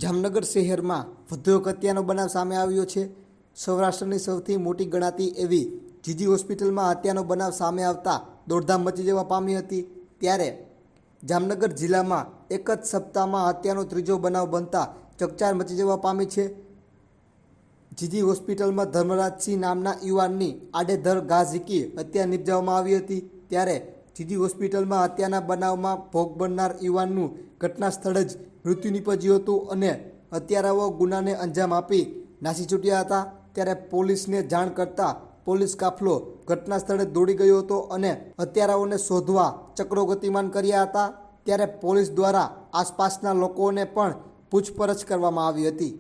જામનગર શહેરમાં વધુ એક હત્યાનો બનાવ સામે આવ્યો છે। સૌરાષ્ટ્રની સૌથી મોટી ગણાતી એવી જીજી હોસ્પિટલમાં હત્યાનો બનાવ સામે આવતા દોડધામ મચી જવા પામી હતી। ત્યારે જામનગર જિલ્લામાં એક જ સપ્તાહમાં હત્યાનો ત્રીજો બનાવ બનતા ચકચાર મચી જવા પામી છે। જીજી હોસ્પિટલમાં ધર્મરાજસિંહ નામના યુવાનની આડેધડ ઘા ઝીકી હત્યા નિપજાવવામાં આવી હતી। ત્યારે જીજી હોસ્પિટલમાં હત્યાના બનાવમાં ભોગ બનનાર યુવાનનું ઘટના સ્થળે જ મૃત્યુ નીપજ્યું હતું અને હત્યારાઓ ગુનાને અંજામ આપી નાસી છૂટ્યા હતા। ત્યારે પોલીસને જાણ કરતાં પોલીસ કાફલો ઘટના સ્થળે દોડી ગયો હતો અને હત્યારાઓને શોધવા ચક્રો ગતિમાન કર્યા હતા। ત્યારે પોલીસ દ્વારા આસપાસના લોકોને પણ પૂછપરછ કરવામાં આવી હતી।